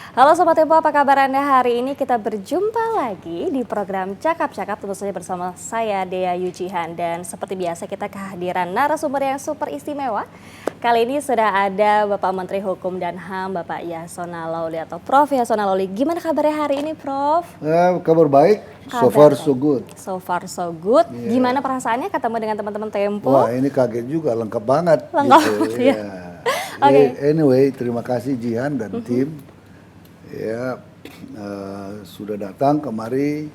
Halo Sobat Tempo, apa kabar Anda hari ini? Kita berjumpa lagi di program Cakap-Cakap, tentu saja bersama saya Dea Yujihan. Dan seperti biasa kita kehadiran narasumber yang super istimewa. Kali ini sudah ada Bapak Menteri Hukum dan HAM, Bapak Yasona Laoly atau Prof. Yasona Laoly. Gimana kabarnya hari ini, Prof? Kabar baik, so far so good. So far so good. Yeah. Gimana perasaannya ketemu dengan teman-teman Tempo? Wah, ini kaget juga, lengkap banget. Lengkap, gitu. ya. Okay. Anyway, terima kasih Jihan dan tim. Ya, sudah datang kemari,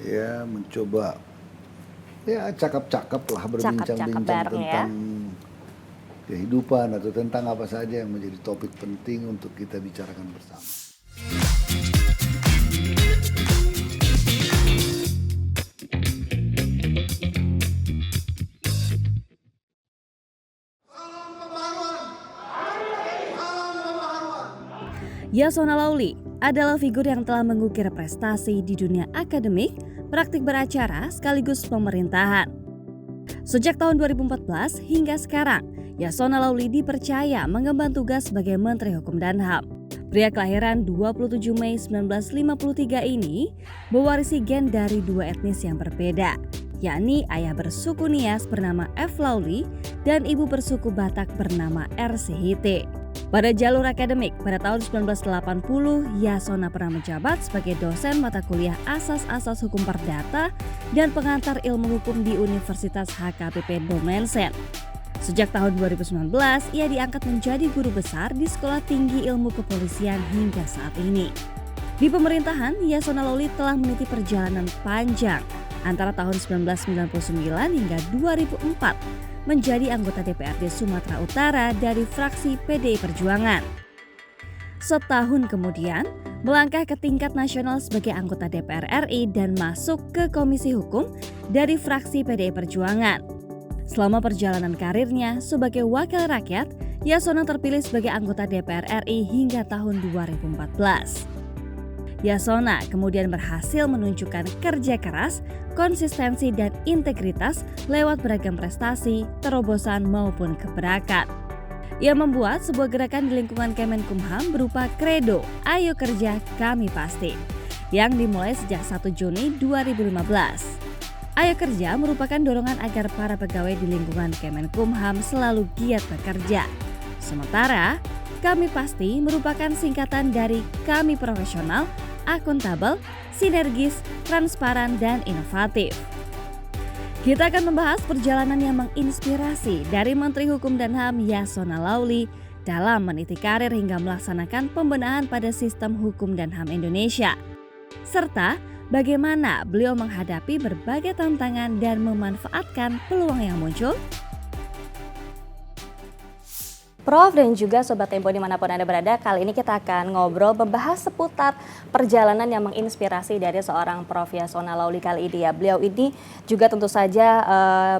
ya mencoba, ya cakap-cakap lah, berbincang-bincang tentang kehidupan atau tentang apa saja yang menjadi topik penting untuk kita bicarakan bersama. Yasona Laoly adalah figur yang telah mengukir prestasi di dunia akademik, praktik beracara, sekaligus pemerintahan. Sejak tahun 2014 hingga sekarang, Yasona Laoly dipercaya mengemban tugas sebagai Menteri Hukum dan HAM. Pria kelahiran 27 Mei 1953 ini mewarisi gen dari dua etnis yang berbeda, yakni ayah bersuku Nias bernama F. Laoly dan ibu bersuku Batak bernama R. Sihite. Pada jalur akademik, pada tahun 1980, Yasona pernah menjabat sebagai dosen mata kuliah Asas-Asas Hukum Perdata dan pengantar ilmu hukum di Universitas HKBP Domensen. Sejak tahun 2019, ia diangkat menjadi guru besar di Sekolah Tinggi Ilmu Kepolisian hingga saat ini. Di pemerintahan, Yasona Laoly telah meniti perjalanan panjang antara tahun 1999 hingga 2004, menjadi anggota DPRD Sumatera Utara dari fraksi PDI Perjuangan. Setahun kemudian, melangkah ke tingkat nasional sebagai anggota DPR RI dan masuk ke Komisi Hukum dari fraksi PDI Perjuangan. Selama perjalanan karirnya sebagai wakil rakyat, Yasona terpilih sebagai anggota DPR RI hingga tahun 2014. Yasona kemudian berhasil menunjukkan kerja keras, konsistensi dan integritas lewat beragam prestasi, terobosan maupun keberatan. Ia membuat sebuah gerakan di lingkungan Kemenkumham berupa Kredo, Ayo Kerja Kami Pasti, yang dimulai sejak 1 Juni 2015. Ayo Kerja merupakan dorongan agar para pegawai di lingkungan Kemenkumham selalu giat bekerja. Sementara, Kami Pasti merupakan singkatan dari Kami Profesional, Akuntabel, sinergis, transparan, dan inovatif. Kita akan membahas perjalanan yang menginspirasi dari Menteri Hukum dan HAM Yasona Laoly dalam meniti karir hingga melaksanakan pembenahan pada sistem hukum dan HAM Indonesia, serta bagaimana beliau menghadapi berbagai tantangan dan memanfaatkan peluang yang muncul. Prof dan juga Sobat Tempo dimanapun Anda berada, kali ini kita akan ngobrol membahas seputar perjalanan yang menginspirasi dari seorang Prof Yasona Laoly kali ini ya. Beliau ini juga tentu saja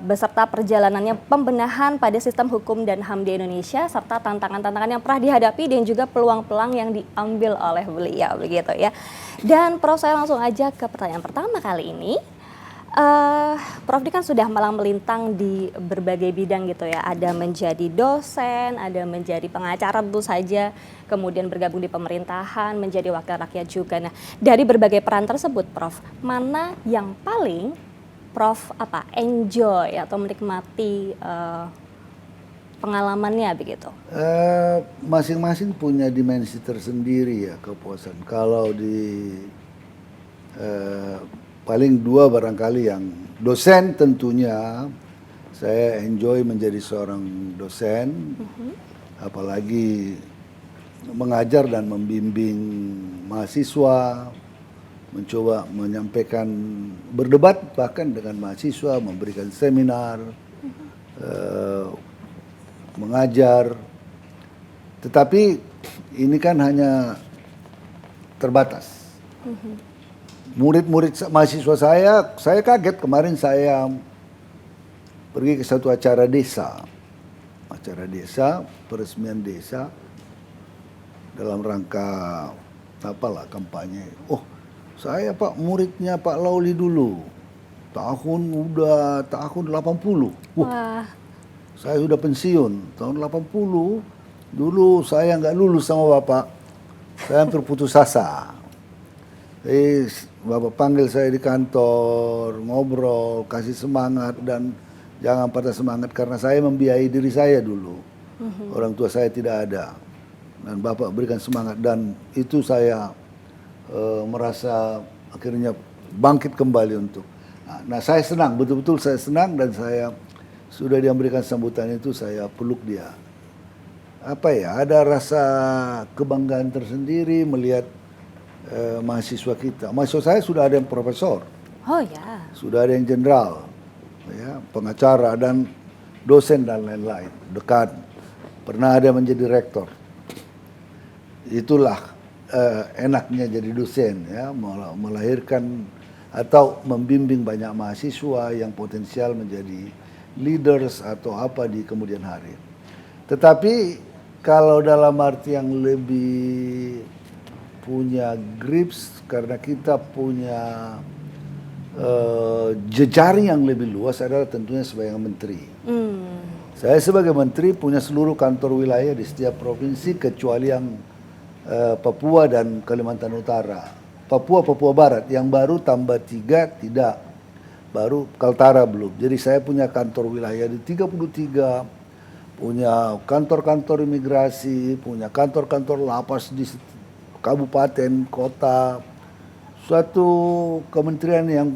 beserta perjalanannya pembenahan pada sistem hukum dan HAM di Indonesia serta tantangan-tantangan yang pernah dihadapi dan juga peluang-peluang yang diambil oleh beliau begitu ya. Dan Prof, saya langsung aja ke pertanyaan pertama kali ini. Prof ini kan sudah malang melintang di berbagai bidang gitu ya. Ada menjadi dosen, ada menjadi pengacara tentu saja, kemudian bergabung di pemerintahan, menjadi wakil rakyat juga. Nah, dari berbagai peran tersebut, Prof, mana yang paling Prof enjoy atau menikmati pengalamannya begitu? Masing-masing punya dimensi tersendiri ya kepuasan. Kalau di paling dua barangkali yang dosen tentunya saya enjoy menjadi seorang dosen, apalagi mengajar dan membimbing mahasiswa, mencoba menyampaikan, berdebat bahkan dengan mahasiswa, memberikan seminar, mengajar. Tetapi ini kan hanya terbatas. Murid-murid mahasiswa saya kaget kemarin saya pergi ke satu acara desa, peresmian desa dalam rangka apalah kampanye. Oh, saya Pak muridnya Pak Laoly dulu, tahun 80. Wah. Saya sudah pensiun tahun 80. Dulu saya nggak lulus sama Bapak. Saya hampir putus asa. Bapak panggil saya di kantor, ngobrol, kasih semangat, dan jangan patah semangat karena saya membiayai diri saya dulu. Orang tua saya tidak ada. Dan Bapak berikan semangat, dan itu saya merasa akhirnya bangkit kembali untuk. Nah, saya senang, betul-betul saya senang, dan saya sudah dia memberikan sambutan itu, saya peluk dia. Apa ya, ada rasa kebanggaan tersendiri melihat mahasiswa kita. Mahasiswa saya sudah ada yang profesor, Oh ya. sudah ada yang jenderal, ya, pengacara dan dosen dan lain-lain, dekan. Pernah ada menjadi rektor. Itulah enaknya jadi dosen, ya, melahirkan atau membimbing banyak mahasiswa yang potensial menjadi leaders atau apa di kemudian hari. Tetapi kalau dalam arti yang lebih punya grips, karena kita punya jejaring yang lebih luas adalah tentunya sebagai menteri. Saya sebagai menteri punya seluruh kantor wilayah di setiap provinsi kecuali yang Papua dan Kalimantan Utara. Papua Barat yang baru tambah 3 tidak, baru Kaltara belum. Jadi saya punya kantor wilayah di 33, punya kantor-kantor imigrasi, punya kantor-kantor lapas di kabupaten, kota, suatu kementerian yang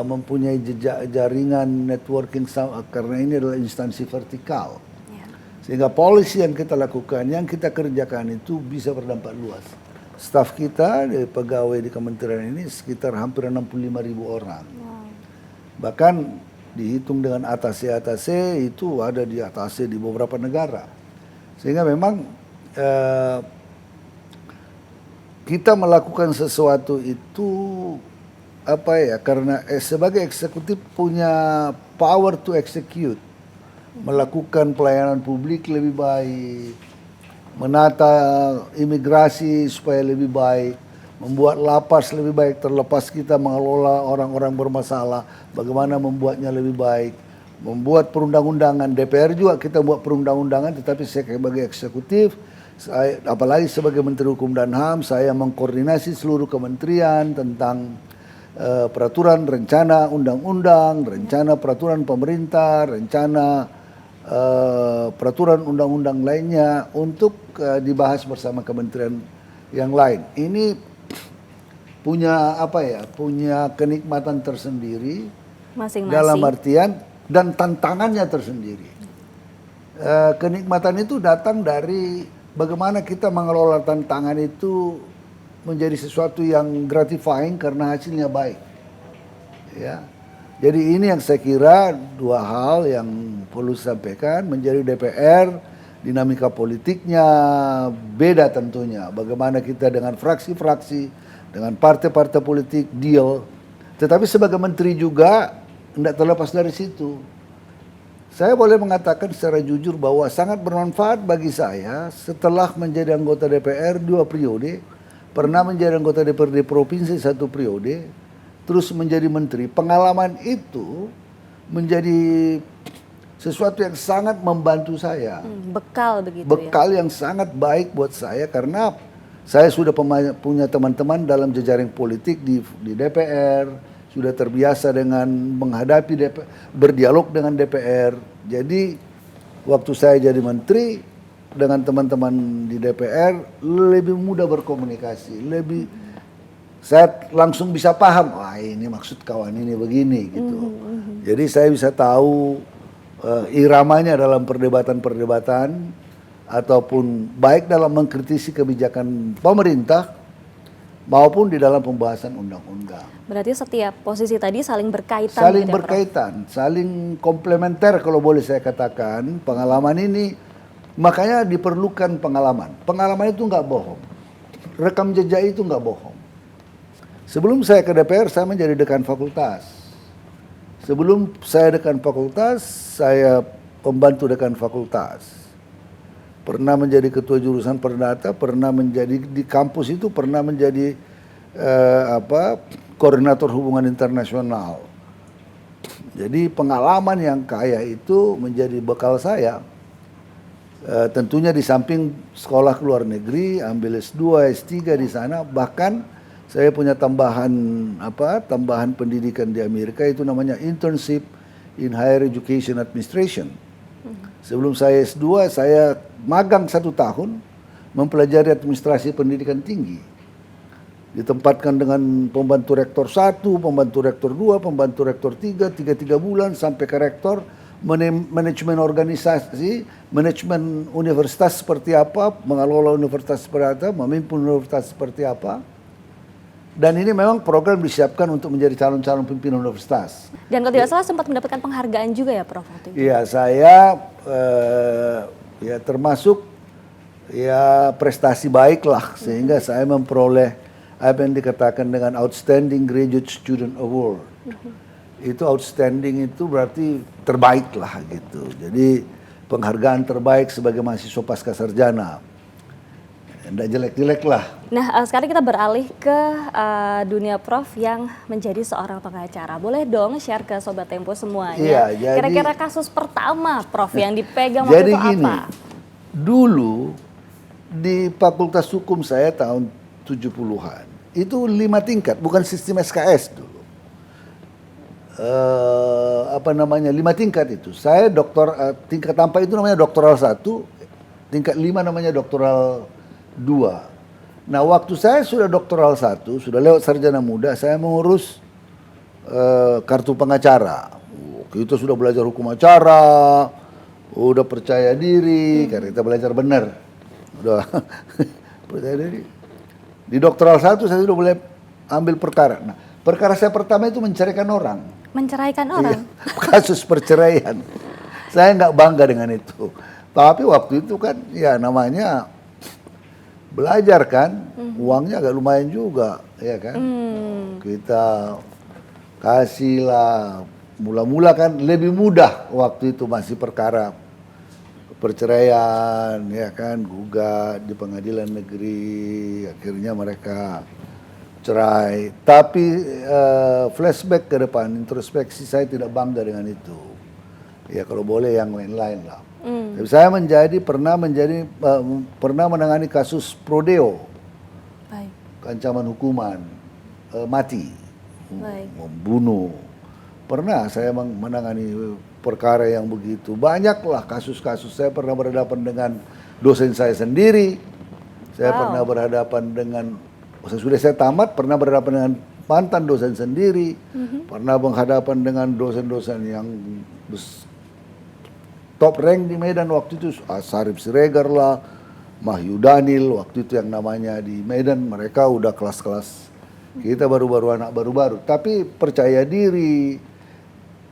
mempunyai jaringan networking, karena ini adalah instansi vertikal. Sehingga polisi yang kita lakukan, yang kita kerjakan itu bisa berdampak luas. Staf kita, pegawai di kementerian ini sekitar hampir 65.000 orang. Bahkan dihitung dengan atase itu ada di atase di beberapa negara. Sehingga memang kita melakukan sesuatu itu karena sebagai eksekutif punya power to execute, melakukan pelayanan publik lebih baik, menata imigrasi supaya lebih baik, membuat lapas lebih baik, terlepas kita mengelola orang-orang bermasalah, bagaimana membuatnya lebih baik, membuat perundang-undangan. DPR juga kita buat perundang-undangan, tetapi saya sebagai eksekutif, apalagi sebagai Menteri Hukum dan HAM, saya mengkoordinasi seluruh kementerian tentang peraturan rencana undang-undang, rencana peraturan pemerintah, rencana peraturan undang-undang lainnya untuk dibahas bersama kementerian yang lain. Ini punya punya kenikmatan tersendiri Masing-masing. dalam artian dan tantangannya tersendiri. Kenikmatan itu datang dari bagaimana kita mengelola tantangan itu menjadi sesuatu yang gratifying karena hasilnya baik. Ya. Jadi ini yang saya kira dua hal yang perlu disampaikan. Menjadi DPR, dinamika politiknya beda tentunya. Bagaimana kita dengan fraksi-fraksi, dengan partai-partai politik deal. Tetapi sebagai menteri juga tidak terlepas dari situ. Saya boleh mengatakan secara jujur bahwa sangat bermanfaat bagi saya setelah menjadi anggota DPR 2 periode, pernah menjadi anggota DPRD provinsi 1 periode, terus menjadi menteri. Pengalaman itu menjadi sesuatu yang sangat membantu saya. Bekal begitu Bekal yang sangat baik buat saya karena saya sudah punya teman-teman dalam jejaring politik di DPR, sudah terbiasa dengan menghadapi DPR, berdialog dengan DPR. Jadi waktu saya jadi menteri dengan teman-teman di DPR lebih mudah berkomunikasi, saya langsung bisa paham, wah ini maksud kawan ini begini gitu. Jadi saya bisa tahu iramanya dalam perdebatan-perdebatan ataupun baik dalam mengkritisi kebijakan pemerintah maupun di dalam pembahasan undang-undang. Berarti setiap posisi tadi saling berkaitan. Saling gitu ya, berkaitan, saling komplementer kalau boleh saya katakan. Pengalaman ini makanya diperlukan pengalaman. Pengalaman itu nggak bohong. Rekam jejak itu nggak bohong. Sebelum saya ke DPR, saya menjadi dekan fakultas. Sebelum saya dekan fakultas, saya pembantu dekan fakultas. Pernah menjadi ketua jurusan perdata, pernah menjadi di kampus itu, pernah menjadi koordinator hubungan internasional. Jadi pengalaman yang kaya itu menjadi bekal saya. Tentunya di samping sekolah ke luar negeri, ambil S2, S3 di sana, bahkan saya punya tambahan pendidikan di Amerika, itu namanya Internship in Higher Education Administration. Sebelum saya S2, saya magang 1 tahun mempelajari administrasi pendidikan tinggi. Ditempatkan dengan pembantu rektor 1, pembantu rektor 2, pembantu rektor 3 bulan sampai ke rektor. Manajemen organisasi, manajemen universitas seperti apa, mengelola universitas seperti apa, memimpin universitas seperti apa. Dan ini memang program disiapkan untuk menjadi calon-calon pimpinan universitas. Dan kalau tidak salah sempat mendapatkan penghargaan juga ya Prof? Iya, saya ya termasuk ya prestasi baik lah, sehingga saya memperoleh apa yang dikatakan dengan Outstanding Graduate Student Award. Itu outstanding itu berarti terbaik lah gitu. Jadi penghargaan terbaik sebagai mahasiswa pasca sarjana. Nggak jelek-jelek lah. Nah, sekarang kita beralih ke dunia Prof yang menjadi seorang pengacara. Boleh dong share ke Sobat Tempo semuanya. Iya, kira-kira kasus pertama Prof yang dipegang waktu itu gini, apa? Dulu di Fakultas Hukum saya tahun 70-an, itu 5 tingkat, bukan sistem SKS dulu. 5 tingkat itu. Saya tingkat 4 itu namanya doktoral 1, tingkat 5 namanya doktoral 2. Nah, waktu saya sudah doktoral 1, sudah lewat sarjana muda, saya mengurus kartu pengacara. Kita sudah belajar hukum acara, udah percaya diri, karena kita belajar benar. Udah percaya diri. Di doktoral 1 saya sudah boleh ambil perkara. Nah, perkara saya pertama itu menceraikan orang. Menceraikan orang? Iya, kasus perceraian. Saya nggak bangga dengan itu. Tapi waktu itu kan ya namanya belajar kan, uangnya agak lumayan juga, ya kan. Kita kasihlah, mula-mula kan lebih mudah waktu itu, masih perkara perceraian, ya kan, gugat di pengadilan negeri, akhirnya mereka cerai. Tapi flashback ke depan, introspeksi, saya tidak bangga dengan itu. Ya kalau boleh yang lain-lain lah. Tapi saya pernah menangani kasus prodeo, ancaman hukuman mati, membunuh. Pernah saya menangani perkara yang begitu. Banyaklah kasus-kasus. Saya pernah berhadapan dengan dosen saya sendiri. Saya pernah berhadapan dengan, sesudah saya tamat, pernah berhadapan dengan mantan dosen sendiri. Pernah berhadapan dengan dosen-dosen yang top rank di Medan waktu itu, Sarip Siregar lah, Mahyu Daniel, waktu itu yang namanya di Medan, mereka udah kelas-kelas. Kita baru-baru anak baru-baru, tapi percaya diri,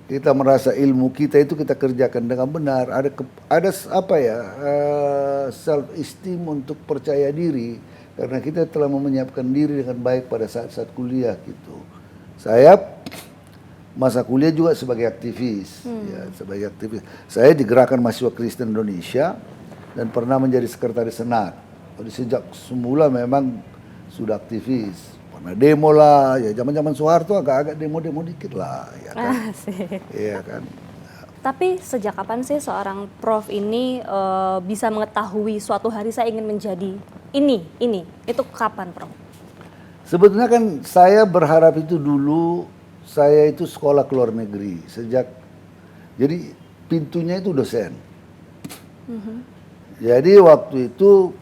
kita merasa ilmu kita itu kita kerjakan dengan benar, ada self esteem untuk percaya diri, karena kita telah menyiapkan diri dengan baik pada saat-saat kuliah gitu. Saya masa kuliah juga sebagai aktivis, ya, sebagai aktivis. Saya di Gerakan Mahasiswa Kristen Indonesia dan pernah menjadi sekretaris senat. Jadi sejak semula memang sudah aktivis. Pernah demo lah, ya zaman-zaman Soeharto agak-agak demo-demo dikit lah, ya kan. Iya kan. Tapi sejak kapan sih seorang Prof ini bisa mengetahui suatu hari saya ingin menjadi ini? Itu kapan, Prof? Sebetulnya kan saya berharap itu dulu. Saya itu sekolah ke luar negeri jadi pintunya itu dosen. Jadi waktu itu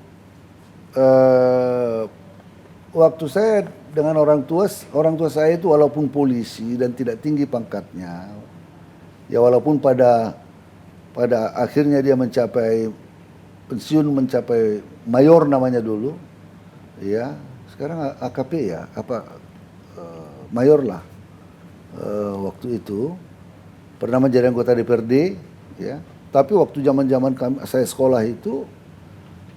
waktu saya dengan orang tua saya itu walaupun polisi dan tidak tinggi pangkatnya, ya walaupun pada akhirnya dia mencapai pensiun, mencapai mayor namanya dulu, ya sekarang AKP ya mayor lah. Waktu itu pernah menjadi anggota DPRD, ya. Tapi waktu zaman saya sekolah itu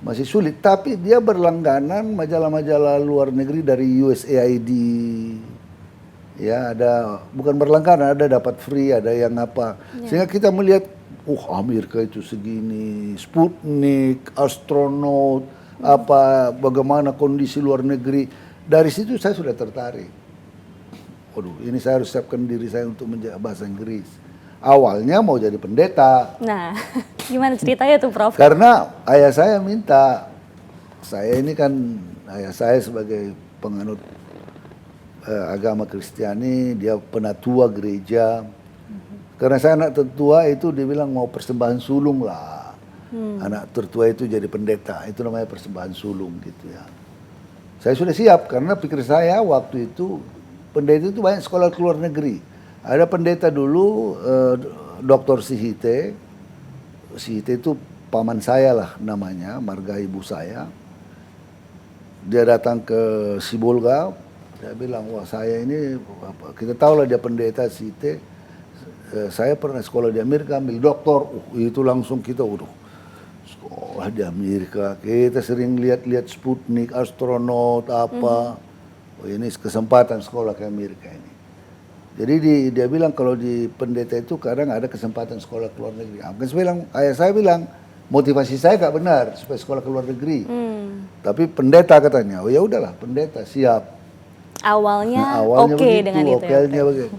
masih sulit. Tapi dia berlangganan majalah-majalah luar negeri dari USAID, ya ada bukan berlangganan, ada dapat free, ada yang apa. Sehingga kita melihat, Amerika itu segini, Sputnik, astronot, bagaimana kondisi luar negeri. Dari situ saya sudah tertarik. Waduh, ini saya harus siapkan diri saya untuk menjaga bahasa Inggris. awalnya mau jadi pendeta. Nah, gimana ceritanya tuh Prof? Karena ayah saya minta, saya ini kan ayah saya sebagai penganut agama Kristiani, dia penatua gereja. Karena saya anak tertua itu dia bilang mau persembahan sulung lah. Anak tertua itu jadi pendeta, itu namanya persembahan sulung gitu ya. Saya sudah siap karena pikir saya waktu itu pendeta itu banyak sekolah ke luar negeri. Ada pendeta dulu Dr. Sihite. Sihite itu paman saya lah namanya, marga ibu saya. Dia datang ke Sibolga, dia bilang, wah saya ini, kita tahu lah dia pendeta Sihite. Saya pernah sekolah di Amerika, ambil doktor, itu langsung kita udah sekolah di Amerika. Kita sering lihat-lihat Sputnik, astronot, apa. Oh, ini kesempatan sekolah ke Amerika ini. Jadi dia bilang kalau di pendeta itu kadang ada kesempatan sekolah ke luar negeri. Ayah saya bilang, motivasi saya gak benar supaya sekolah ke luar negeri. Tapi pendeta katanya, oh ya udahlah pendeta siap. Awalnya oke begitu, dengan itu ya. Begitu.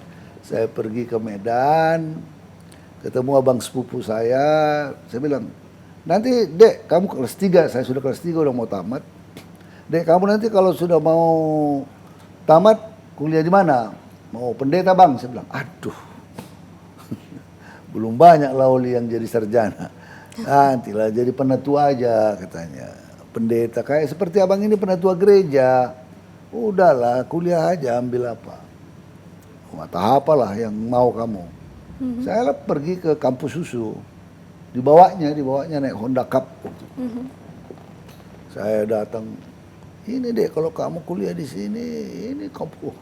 Saya pergi ke Medan, ketemu abang sepupu saya bilang, nanti dek kamu kelas 3, saya sudah kelas 3 udah mau tamat. Dek kamu nanti kalau sudah mau tamat kuliah di mana? Mau pendeta bang? Saya bilang, aduh, belum banyak lauli yang jadi sarjana. Nantilah jadi penatua aja katanya. Pendeta kayak seperti abang ini penatua gereja. Udahlah kuliah aja ambil apa. Mata apalah yang mau kamu. Saya pergi ke kampus susu. Dibawanya naik Honda Cup. Saya datang, ini deh kalau kamu kuliah di sini, ini kampus.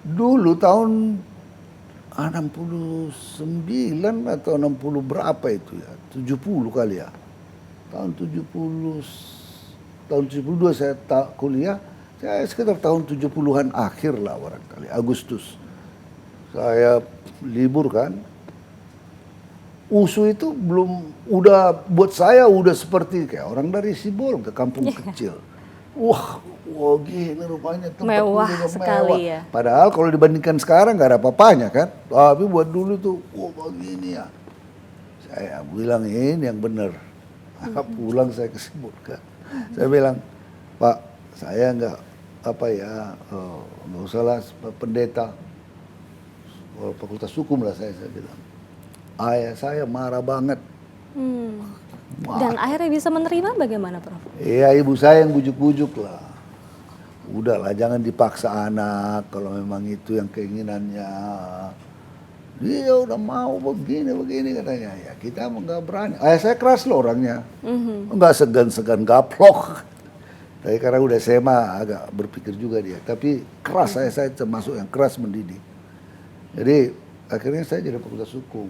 Dulu tahun 69 atau 60 berapa itu ya, 70 kali ya. Tahun 72 saya kuliah, saya sekitar tahun 70-an akhir lah barangkali, Agustus. Saya libur kan, USU itu belum, udah buat saya udah seperti kayak orang dari Sibol ke kampung kecil. Wah gini rupanya tempat mewah sekali ya. Padahal kalau dibandingkan sekarang nggak ada apa-apanya kan. Tapi buat dulu tuh, begini ya. Saya bilang ini yang benar. Pulang saya ke Sibol kan. Saya bilang, Pak, saya nggak usah lah pendeta. Fakultas hukum lah saya bilang. Ayah saya marah banget. Dan akhirnya bisa menerima bagaimana Prof? Iya ibu saya yang bujuk-bujuk lah. Udahlah jangan dipaksa anak kalau memang itu yang keinginannya. Dia udah mau begini katanya. Ya kita nggak berani. Ayah saya keras loh orangnya. Nggak segan-segan gaplok. Tapi karena udah SMA agak berpikir juga dia. Tapi keras saya termasuk yang keras mendidik. Jadi akhirnya saya jadi fakultas hukum.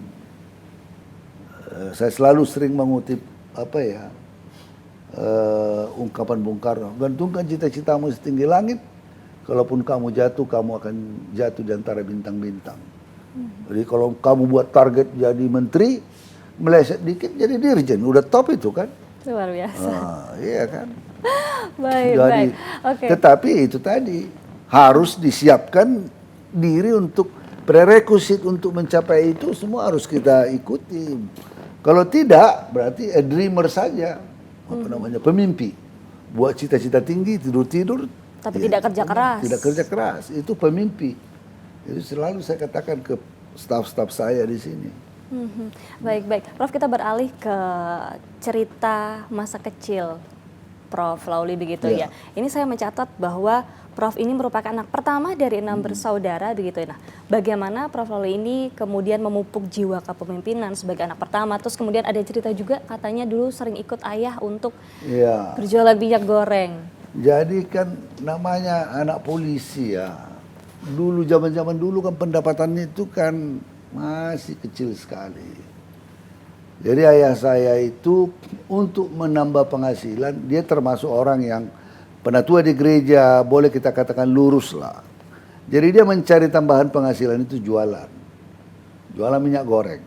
Saya selalu sering mengutip ungkapan Bung Karno, gantungkan cita-citamu setinggi langit, kalaupun kamu jatuh, kamu akan jatuh di antara bintang-bintang. Jadi kalau kamu buat target jadi menteri, meleset dikit jadi dirjen, udah top itu kan. Luar biasa. Iya kan. Baik. Oke. Tetapi itu tadi harus disiapkan diri untuk prerequisite untuk mencapai itu semua harus kita ikuti. Kalau tidak berarti a dreamer saja, pemimpi. Buat cita-cita tinggi, tidur-tidur. Tapi tidak kerja keras. Tidak kerja keras, itu pemimpi. Itu selalu saya katakan ke staf-staf saya di sini. Baik. Prof, kita beralih ke cerita masa kecil Prof Lauli begitu ya. Ini saya mencatat bahwa Prof ini merupakan anak pertama dari 6 bersaudara begitu ya. Nah, bagaimana Prof Lauli ini kemudian memupuk jiwa kepemimpinan sebagai anak pertama, terus kemudian ada cerita juga katanya dulu sering ikut ayah untuk berjualan minyak goreng. Jadi kan namanya anak polisi ya. Dulu zaman-zaman dulu kan pendapatannya itu kan masih kecil sekali. Jadi ayah saya itu untuk menambah penghasilan, dia termasuk orang yang penatua di gereja, boleh kita katakan lurus lah. Jadi dia mencari tambahan penghasilan itu jualan minyak goreng.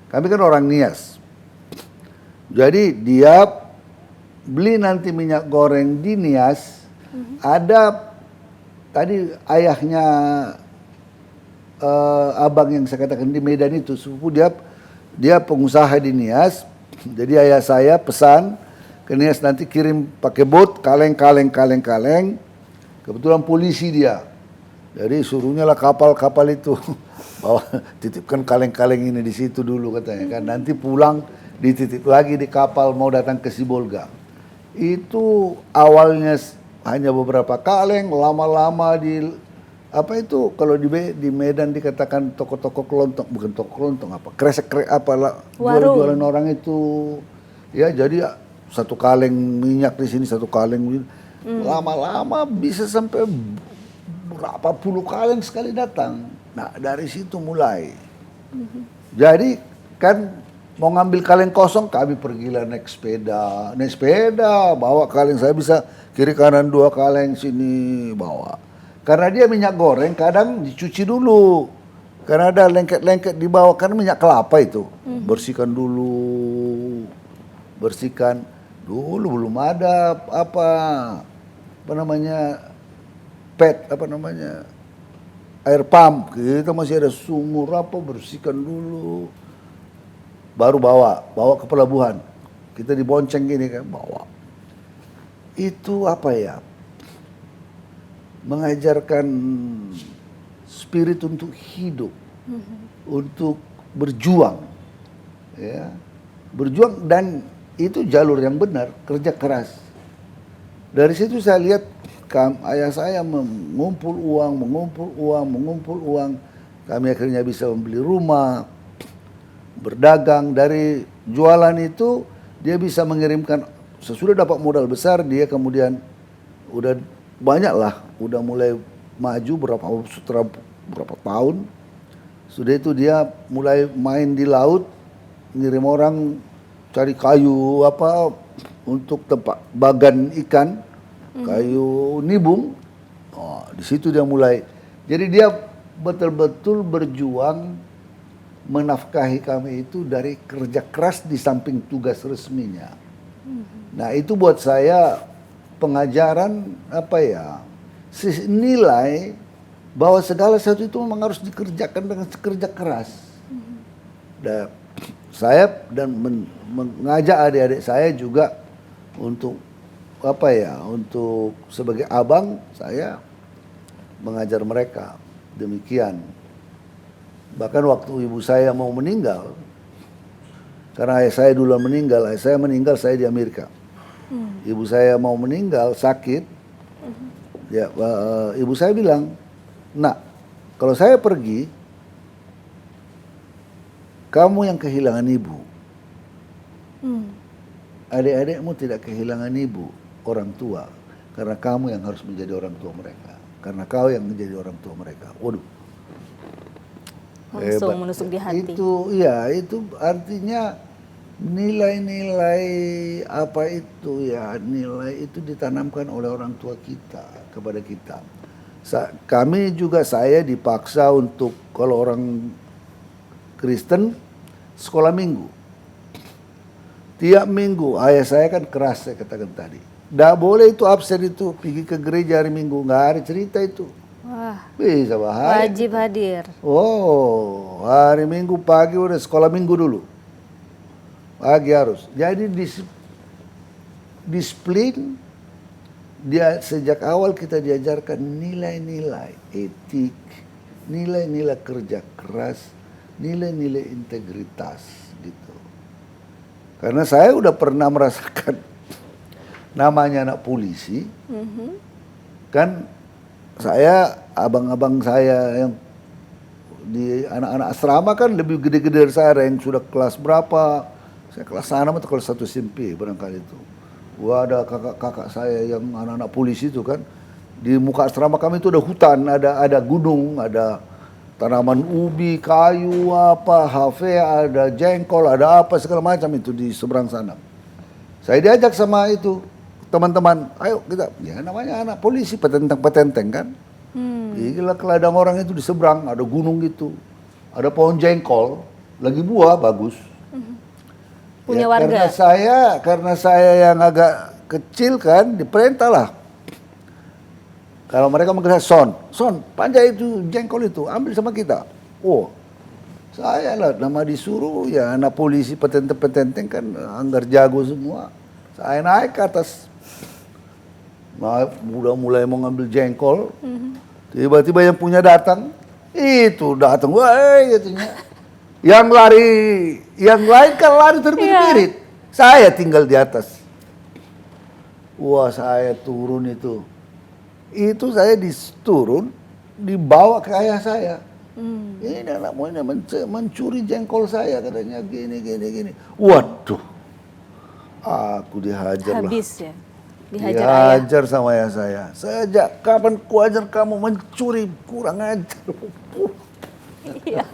Kami kan orang Nias. Jadi dia beli nanti minyak goreng di Nias, ada tadi ayahnya abang yang saya katakan di Medan itu, sepupu dia dia pengusaha di Nias. Jadi ayah saya pesan ke Nias nanti kirim pakai bot kaleng. Kebetulan polisi dia. Jadi suruhnya lah kapal-kapal itu bawa titipkan kaleng-kaleng ini di situ dulu katanya kan. Nanti pulang dititip lagi di kapal mau datang ke Sibolga. Itu awalnya hanya beberapa kaleng, lama-lama di apa itu kalau di Medan dikatakan toko-toko kelontong, bukan toko kelontong apa, kresek apa jualan orang itu. Ya jadi satu kaleng minyak di sini, satu kaleng lama-lama bisa sampai berapa puluh kaleng sekali datang. Nah dari situ mulai. Jadi kan mau ngambil kaleng kosong, kami pergilah naik sepeda, bawa kaleng, saya bisa kiri kanan 2 kaleng sini bawa. Karena dia minyak goreng kadang dicuci dulu. Karena ada lengket-lengket di bawah, karena minyak kelapa itu. Bersihkan dulu. Belum ada apa namanya air pump. Kita masih ada sumur bersihkan dulu. Baru bawa ke pelabuhan. Kita dibonceng gini kan, bawa. Itu apa ya? Mengajarkan spirit untuk hidup, untuk berjuang, ya, berjuang, dan itu jalur yang benar, kerja keras. Dari situ saya lihat ayah saya mengumpul uang, kami akhirnya bisa membeli rumah, berdagang. Dari jualan itu dia bisa mengirimkan, sesudah dapat modal besar dia kemudian udah banyak lah, udah mulai maju berapa tahun. Sudah itu dia mulai main di laut, ngirim orang cari kayu untuk tempat bagan ikan, kayu nibung. Oh, di situ dia mulai. Jadi dia betul-betul berjuang menafkahi kami itu dari kerja keras di samping tugas resminya. Nah itu buat saya pengajaran nilai bahwa segala sesuatu itu memang harus dikerjakan dengan kerja keras. Dan saya mengajak adik-adik saya juga untuk untuk sebagai abang saya mengajar mereka demikian. Bahkan waktu ibu saya mau meninggal, karena ayah saya duluan meninggal, saya di Amerika. Ibu saya mau meninggal sakit, ya ibu saya bilang, "Nak, kalau saya pergi, kamu yang kehilangan ibu. Adik-adikmu tidak kehilangan ibu, orang tua, karena kamu yang harus menjadi orang tua mereka, karena kau yang menjadi orang tua mereka." Waduh, langsung menusuk di hati. Itu artinya nilai-nilai nilai itu ditanamkan oleh orang tua kita kepada kita. Kami juga, saya dipaksa untuk, kalau orang Kristen sekolah minggu. Tiap minggu, ayah saya kan keras, saya katakan tadi. Nggak boleh itu absen itu, pergi ke gereja hari Minggu, nggak ada cerita itu. Wah, bisa bahaya. wajib hadir. Oh, hari Minggu pagi udah sekolah minggu dulu. Pagi harus. Jadi disiplin, dia sejak awal kita diajarkan nilai-nilai etik, nilai-nilai kerja keras, nilai-nilai integritas gitu. Karena saya udah pernah merasakan namanya anak polisi, kan saya, abang-abang saya yang di anak-anak asrama kan lebih gede-gede dari saya, yang sudah kelas berapa. Saya kelas 6 atau kelas 1 SMP barangkali itu. Wah, ada kakak-kakak saya yang anak-anak polisi itu kan. Di muka asrama kami itu ada hutan, ada gunung, ada tanaman ubi, kayu, hafe, ada jengkol, ada apa segala macam itu di seberang sana. Saya diajak sama itu teman-teman, ayo kita, ya namanya anak polisi, petenteng kan. Gila, ke ladang orang itu di seberang, ada gunung gitu. Ada pohon jengkol, lagi buah, bagus. Punya warga. Karena saya yang agak kecil kan, diperintah lah. Kalau mereka mengenai son, panjang itu jengkol itu, ambil sama kita. Oh, Saya lah, nama disuruh ya anak polisi petenteng-petenteng kan anggar jago semua. Saya naik ke atas. Nah, udah mulai mau ngambil jengkol. Tiba-tiba yang punya datang. Itu datang, wah katanya. Yang lari, yang lain kan lari terbirit-birit. Saya tinggal di atas. Wah, saya turun itu. Itu saya turun, dibawa ke ayah saya. Ini anak muanya mencuri jengkol saya katanya gini. Waduh, aku dihajar lah. Habis ya, dihajar ayah. Dihajar sama ayah saya. Sejak kapan kuajar kamu mencuri, kurang ajar. Iya.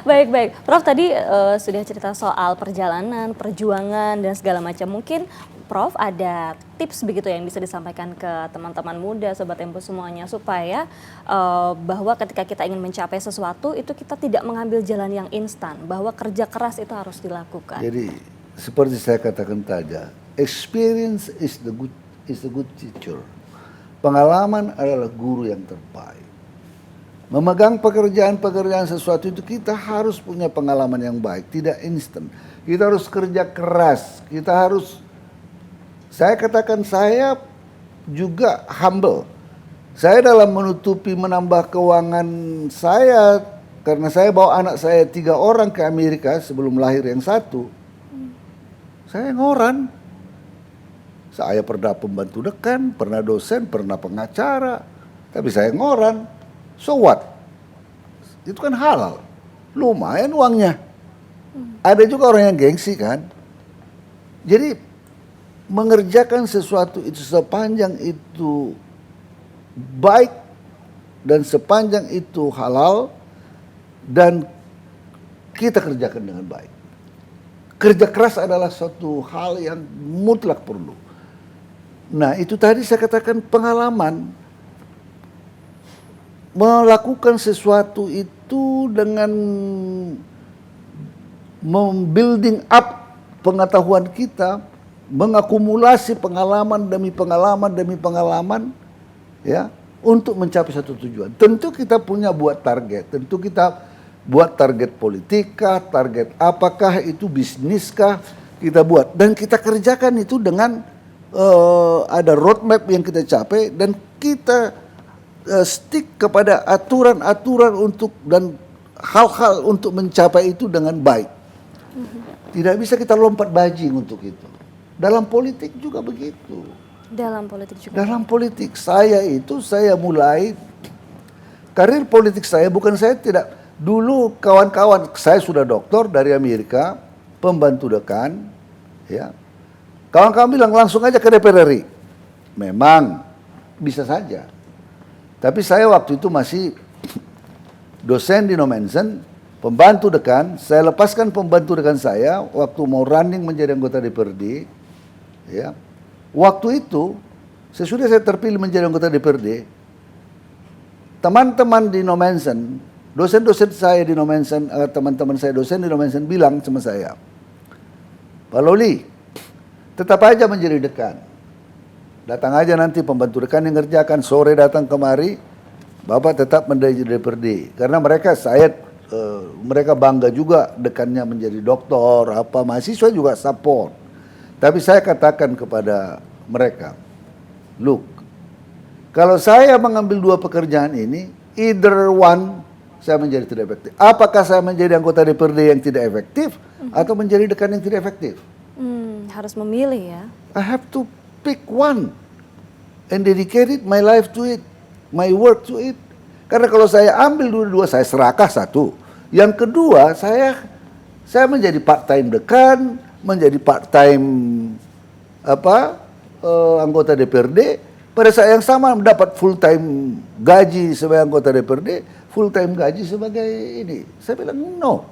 Baik. Prof tadi sudah cerita soal perjalanan, perjuangan dan segala macam. Mungkin Prof ada tips begitu yang bisa disampaikan ke teman-teman muda, Sobat Tempo semuanya supaya bahwa ketika kita ingin mencapai sesuatu itu kita tidak mengambil jalan yang instan, bahwa kerja keras itu harus dilakukan. Jadi seperti saya katakan tadi, experience is the good teacher. Pengalaman adalah guru yang terbaik. Memegang pekerjaan sesuatu itu kita harus punya pengalaman yang baik, tidak instan. Kita harus kerja keras, saya katakan saya juga humble. Saya dalam menambah keuangan saya, karena saya bawa anak saya 3 orang ke Amerika sebelum lahir yang 1. Saya ngoran. Saya pernah pembantu dekan, pernah dosen, pernah pengacara. Tapi saya ngoran. So what? Itu kan halal. Lumayan uangnya. Ada juga orang yang gengsi kan. Jadi mengerjakan sesuatu itu sepanjang itu baik dan sepanjang itu halal dan kita kerjakan dengan baik. Kerja keras adalah suatu hal yang mutlak perlu. Nah, itu tadi saya katakan pengalaman. Melakukan sesuatu itu dengan membuilding up pengetahuan kita, mengakumulasi pengalaman demi pengalaman, ya, untuk mencapai satu tujuan. Tentu kita punya buat target, tentu kita buat target politika, target apakah itu bisniskah kita buat dan kita kerjakan itu dengan ada roadmap yang kita capai dan kita stick kepada aturan-aturan untuk dan hal-hal untuk mencapai itu dengan baik. Tidak bisa kita lompat bajing untuk itu. Dalam politik juga begitu. Dalam politik juga. Dalam politik saya mulai karir politik saya bukan saya tidak dulu kawan-kawan saya sudah doktor dari Amerika, pembantu dekan, ya. Kawan-kawan bilang langsung aja ke DPR RI. Memang bisa saja. Tapi saya waktu itu masih dosen di Nomensen, pembantu dekan. Saya lepaskan pembantu dekan saya waktu mau running menjadi anggota DPRD. Ya. Waktu itu, sesudah saya terpilih menjadi anggota DPRD, teman-teman di Nomensen, dosen-dosen saya di Nomensen, teman-teman saya dosen di Nomensen bilang sama saya, Pak Loli, tetap aja menjadi dekan. Datang aja nanti pembantu dekan yang ngerjakan, sore datang kemari, Bapak tetap menjadi DPRD. Karena mereka bangga juga dekannya menjadi doktor, mahasiswa juga support. Tapi saya katakan kepada mereka, look, kalau saya mengambil 2 pekerjaan ini, either one saya menjadi tidak efektif. Apakah saya menjadi anggota DPRD yang tidak efektif atau menjadi dekan yang tidak efektif? Harus memilih ya. I have to pick one and dedicated my life to it, my work to it. Karena kalau saya ambil dua-dua, saya serakah satu. Yang kedua, saya menjadi part-time dekan, menjadi part-time anggota DPRD. Pada saat yang sama mendapat full-time gaji sebagai anggota DPRD, full-time gaji sebagai ini. Saya bilang no.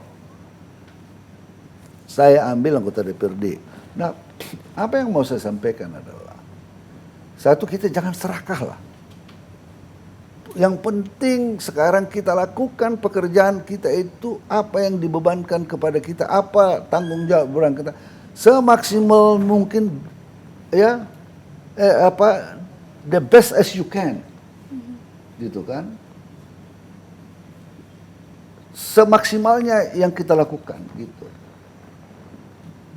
Saya ambil anggota DPRD. Nah, apa yang mau saya sampaikan adalah, satu, kita jangan serakah lah. Yang penting sekarang kita lakukan pekerjaan kita itu apa yang dibebankan kepada kita, apa tanggung jawab kita semaksimal mungkin, ya, the best as you can, gitu kan. semaksimalnya yang kita lakukan gitu.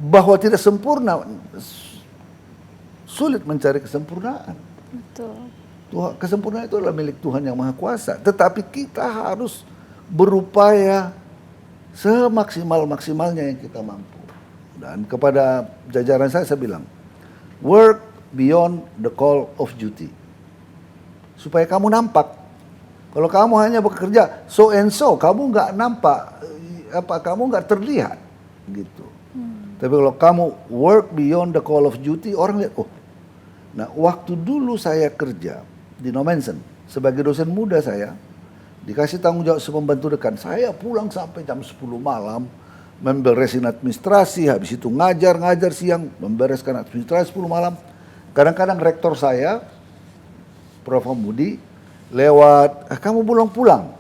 Bahwa tidak sempurna, sulit mencari kesempurnaan. Betul. Kesempurnaan itu adalah milik Tuhan yang Maha Kuasa. Tetapi kita harus berupaya semaksimal-maksimalnya yang kita mampu. Dan kepada jajaran saya bilang, work beyond the call of duty. Supaya kamu nampak. Kalau kamu hanya bekerja so and so, kamu nggak nampak, kamu nggak terlihat, gitu. Tapi kalau kamu work beyond the call of duty, orang lihat, oh. Nah, waktu dulu saya kerja di Nomensen sebagai dosen muda, saya dikasih tanggung jawab pembantu dekan. Saya pulang sampai jam 10 malam, memberesin administrasi, habis itu ngajar siang, membereskan administrasi 10 malam. Kadang-kadang rektor saya, Prof. Mudi, lewat, kamu belum pulang?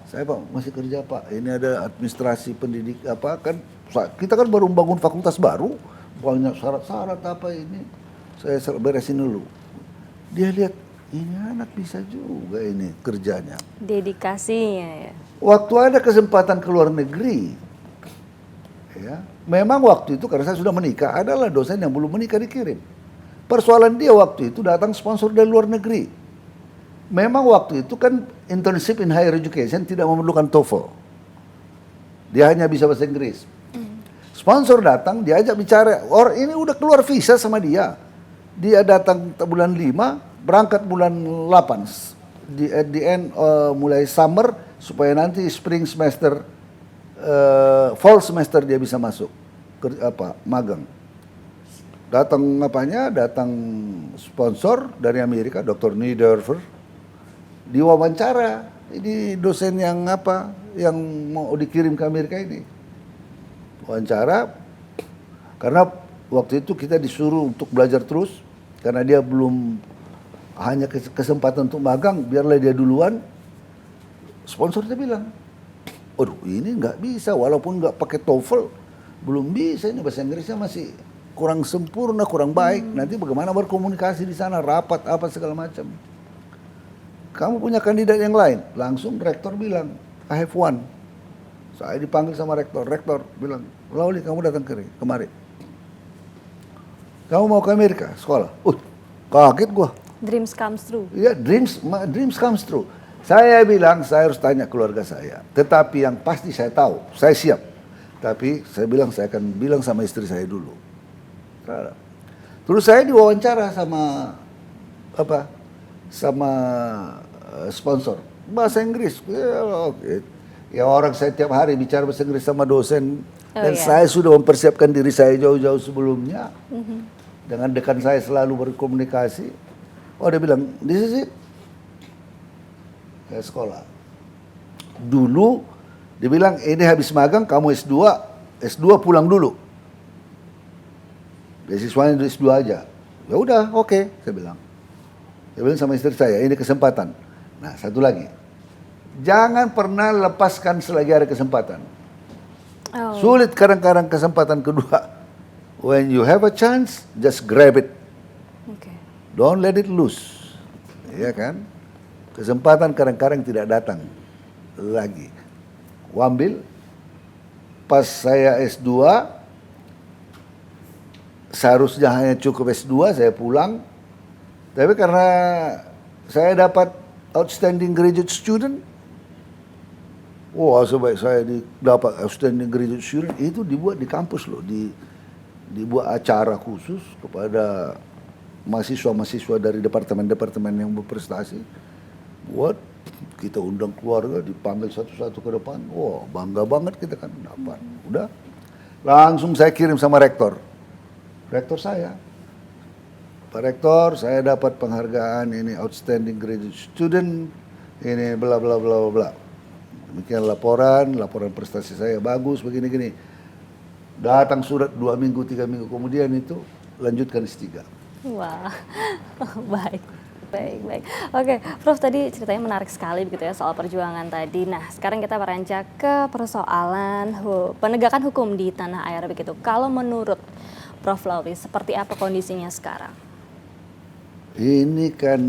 Saya, Pak, masih kerja, Pak. Ini ada administrasi pendidik, kan kita kan baru bangun fakultas baru, banyak syarat-syarat apa ini. Saya beresin dulu. Dia lihat, ini anak bisa juga ini kerjanya. Dedikasinya ya. Waktu ada kesempatan ke luar negeri, ya, memang waktu itu karena saya sudah menikah, adalah dosen yang belum menikah dikirim. Persoalan dia waktu itu datang sponsor dari luar negeri. Memang waktu itu kan internship in higher education tidak memerlukan TOEFL. Dia hanya bisa bahasa Inggris. Sponsor datang, diajak bicara. Orang ini udah keluar visa sama dia. Dia datang bulan 5, berangkat bulan 8. At the end mulai summer supaya nanti spring semester, fall semester dia bisa masuk magang. Datang sponsor dari Amerika, Dr. Niederfer, diwawancara. Ini dosen yang yang mau dikirim ke Amerika ini. Wawancara, karena waktu itu kita disuruh untuk belajar terus, karena dia belum hanya kesempatan untuk magang, biarlah dia duluan. Sponsornya bilang, aduh ini nggak bisa, walaupun nggak pakai TOEFL, belum bisa, ini bahasa Inggrisnya masih kurang sempurna, kurang baik. Nanti bagaimana berkomunikasi di sana, rapat apa segala macam. Kamu punya kandidat yang lain? Langsung rektor bilang, I have one. Saya dipanggil sama rektor bilang, Lauli kamu datang kemari. Kamu mau ke Amerika sekolah? Kaget gua. Dreams comes true. Iya, dreams comes true. Saya bilang saya harus tanya keluarga saya. Tetapi yang pasti saya tahu, saya siap. Tapi saya bilang saya akan bilang sama istri saya dulu. Terus saya diwawancara sama sponsor bahasa Inggris. Ya orang saya tiap hari bicara bahasa Inggris sama dosen. Dan saya sudah mempersiapkan diri saya jauh-jauh sebelumnya. Dengan dekan saya selalu berkomunikasi. Oh, dia bilang, this is it. Saya sekolah. Dulu dia bilang, ini habis magang kamu S2 pulang dulu. Beasiswanya S2 aja. Ya udah, oke, saya bilang. Dia bilang sama istri saya, ini kesempatan. Nah, satu lagi. Jangan pernah lepaskan selagi ada kesempatan. Sulit kadang-kadang kesempatan kedua. When you have a chance, just grab it. Don't let it loose. Iya kan? Kesempatan kadang-kadang tidak datang lagi. Ambil. Pas saya S2, seharusnya hanya cukup S2, saya pulang. Tapi karena saya dapat outstanding graduate student, sebaik saya dapat outstanding graduate student, itu dibuat di kampus loh, dibuat acara khusus kepada mahasiswa-mahasiswa dari departemen-departemen yang berprestasi. Buat kita undang keluarga, dipanggil satu-satu ke depan. Bangga banget kita kan dapat. Udah, langsung saya kirim sama rektor saya. Pak Rektor, saya dapat penghargaan ini outstanding graduate student, ini bla bla bla bla. Demikian laporan prestasi saya bagus begini-gini. Datang surat 2 minggu, 3 minggu kemudian itu lanjutkan S3. Wah, baik. Oke, Prof, tadi ceritanya menarik sekali begitu ya soal perjuangan tadi. Nah, sekarang kita beranjak ke persoalan penegakan hukum di tanah air begitu. Kalau menurut Prof. Lauli, seperti apa kondisinya sekarang? Ini kan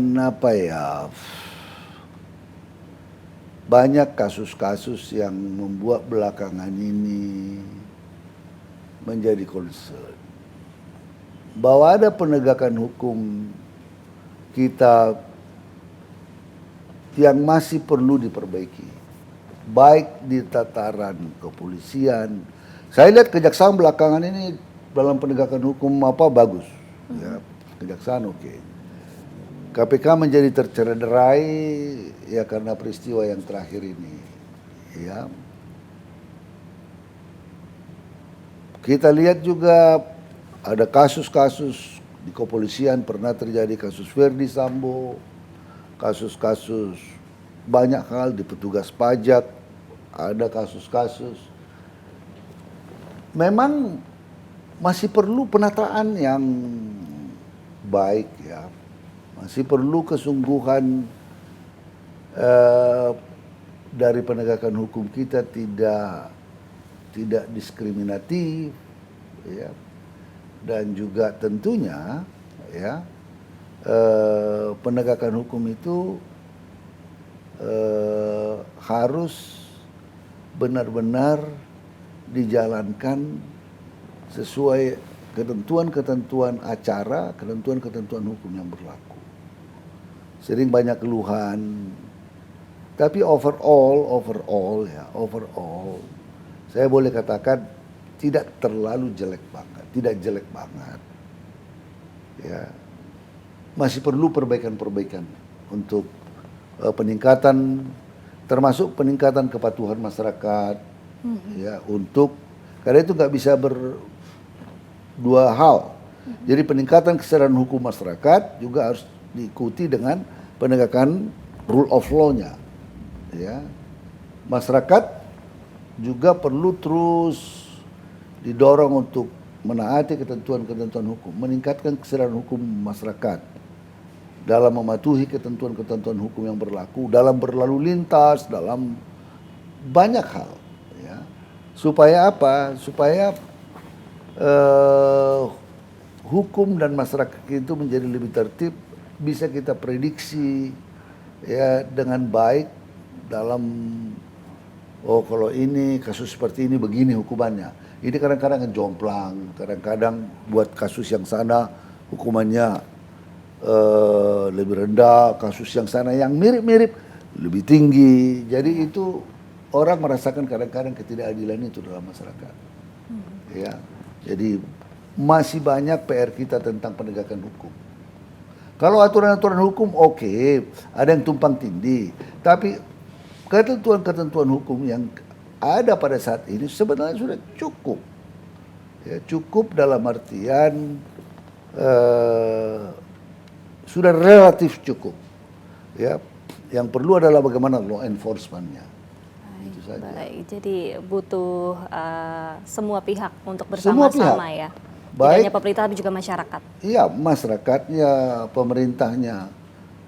banyak kasus-kasus yang membuat belakangan ini menjadi concern. Bahwa ada penegakan hukum kita yang masih perlu diperbaiki. Baik di tataran kepolisian. Saya lihat kejaksaan belakangan ini dalam penegakan hukum bagus. Ya, kejaksaan oke. KPK menjadi tercederai ya karena peristiwa yang terakhir ini. Ya. Kita lihat juga ada kasus-kasus di kepolisian, pernah terjadi kasus Verdi Sambo, kasus-kasus banyak hal di petugas pajak, ada kasus-kasus. Memang masih perlu penataan yang baik ya. Masih perlu kesungguhan dari penegakan hukum kita tidak diskriminatif ya. Dan juga tentunya ya penegakan hukum itu harus benar-benar dijalankan sesuai ketentuan-ketentuan acara, ketentuan-ketentuan hukum yang berlaku. Sering banyak keluhan, tapi overall saya boleh katakan tidak terlalu jelek banget, tidak jelek banget. Ya, masih perlu perbaikan-perbaikan untuk peningkatan, termasuk peningkatan kepatuhan masyarakat. Ya, untuk karena itu nggak bisa berdua hal. Jadi peningkatan kesadaran hukum masyarakat juga harus diikuti dengan penegakan rule of law-nya. Ya. Masyarakat juga perlu terus didorong untuk menaati ketentuan-ketentuan hukum, meningkatkan kesadaran hukum masyarakat dalam mematuhi ketentuan-ketentuan hukum yang berlaku, dalam berlalu lintas, dalam banyak hal. Ya. Supaya apa? Supaya hukum dan masyarakat itu menjadi lebih tertib, bisa kita prediksi ya dengan baik dalam kalau ini kasus seperti ini begini hukumannya. Ini kadang-kadang jomplang, kadang-kadang buat kasus yang sana hukumannya lebih rendah, kasus yang sana yang mirip-mirip lebih tinggi. Jadi itu orang merasakan kadang-kadang ketidakadilan itu dalam masyarakat. Ya, jadi masih banyak PR kita tentang penegakan hukum. Kalau aturan-aturan hukum oke, ada yang tumpang tindih. Tapi ketentuan-ketentuan hukum yang ada pada saat ini sebenarnya sudah cukup. Ya, cukup dalam artian sudah relatif cukup. Ya, yang perlu adalah bagaimana law enforcement-nya. Itu saja. Baik, jadi butuh semua pihak untuk bersama-sama ya. Tidak hanya pemerintah tapi juga masyarakat. Iya, masyarakatnya, pemerintahnya,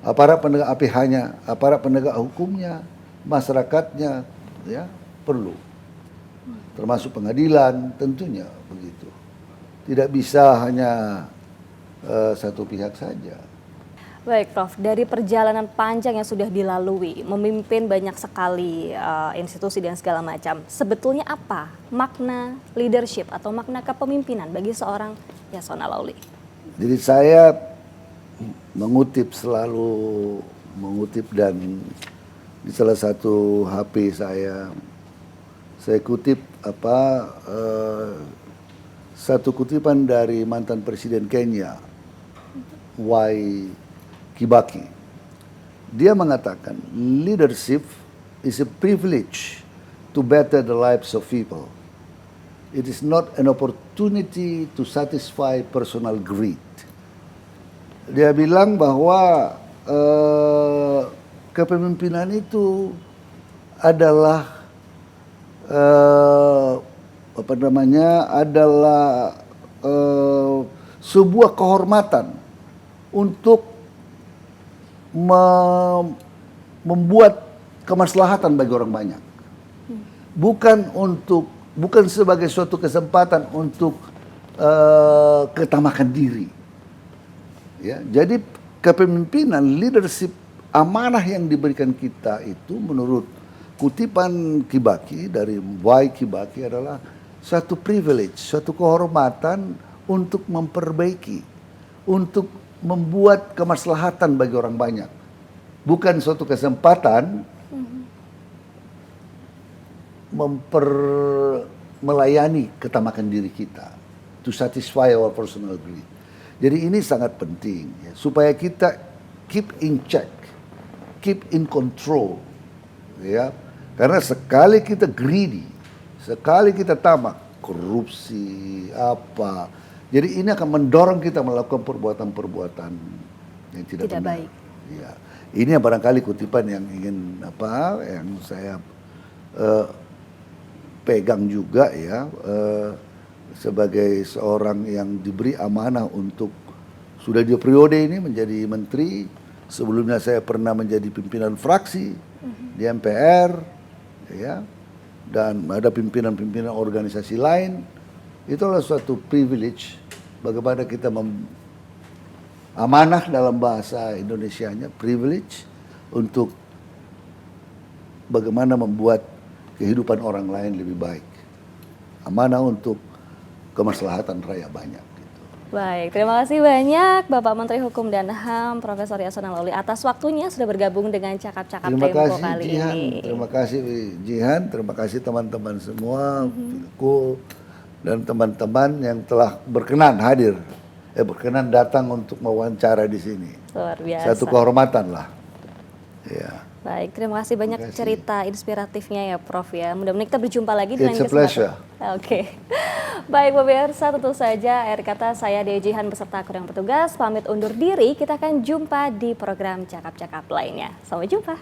aparat penegak pihaknya, aparat penegak hukumnya, masyarakatnya, ya perlu. Termasuk pengadilan, tentunya begitu. Tidak bisa hanya satu pihak saja. Baik, Prof. Dari perjalanan panjang yang sudah dilalui, memimpin banyak sekali institusi dan segala macam. Sebetulnya apa makna leadership atau makna kepemimpinan bagi seorang Yasona Laoly? Jadi saya selalu mengutip dan di salah satu HP saya kutip satu kutipan dari mantan Presiden Kenya, Kibaki. Dia mengatakan, leadership is a privilege to better the lives of people. It is not an opportunity to satisfy personal greed. Dia bilang bahwa kepemimpinan itu adalah sebuah kehormatan untuk membuat kemaslahatan bagi orang banyak, bukan sebagai suatu kesempatan untuk ketamakan diri. Ya, jadi kepemimpinan, leadership, amanah yang diberikan kita itu menurut kutipan Kibaki dari Y Kibaki adalah satu privilege, suatu kehormatan untuk memperbaiki, untuk membuat kemaslahatan bagi orang banyak. Bukan suatu kesempatan melayani ketamakan diri kita, to satisfy our personal greed. Jadi ini sangat penting ya, supaya kita keep in check, keep in control, ya. Karena sekali kita greedy, sekali kita tamak, korupsi apa, jadi ini akan mendorong kita melakukan perbuatan-perbuatan yang tidak benar. baik. Ya. Ini yang barangkali kutipan yang ingin yang saya pegang juga ya, sebagai seorang yang diberi amanah untuk sudah 2 periode ini menjadi menteri. Sebelumnya saya pernah menjadi pimpinan fraksi di MPR, ya, dan ada pimpinan-pimpinan organisasi lain. Itulah suatu privilege bagaimana kita amanah dalam bahasa Indonesianya, privilege untuk bagaimana membuat kehidupan orang lain lebih baik. Amanah untuk kemaslahatan rakyat banyak. Baik, terima kasih banyak Bapak Menteri Hukum dan HAM Profesor Yasona Lawli atas waktunya sudah bergabung dengan Cakap-Cakap Tempo kali Jihan. ini. Terima kasih Jihan, terima kasih teman-teman semua, Filko, dan teman-teman yang telah berkenan hadir, berkenan datang untuk mewawancara di sini. Luar biasa. Satu kehormatan lah. Ya. Baik, terima kasih banyak cerita inspiratifnya ya Prof ya. Mudah-mudahan kita berjumpa lagi di It's a pleasure. Oke. Baik pemirsa, tentu saja akhir kata saya Dea Jihan beserta kru yang bertugas pamit undur diri. Kita akan jumpa di program Cakap-Cakap lainnya. Sampai jumpa.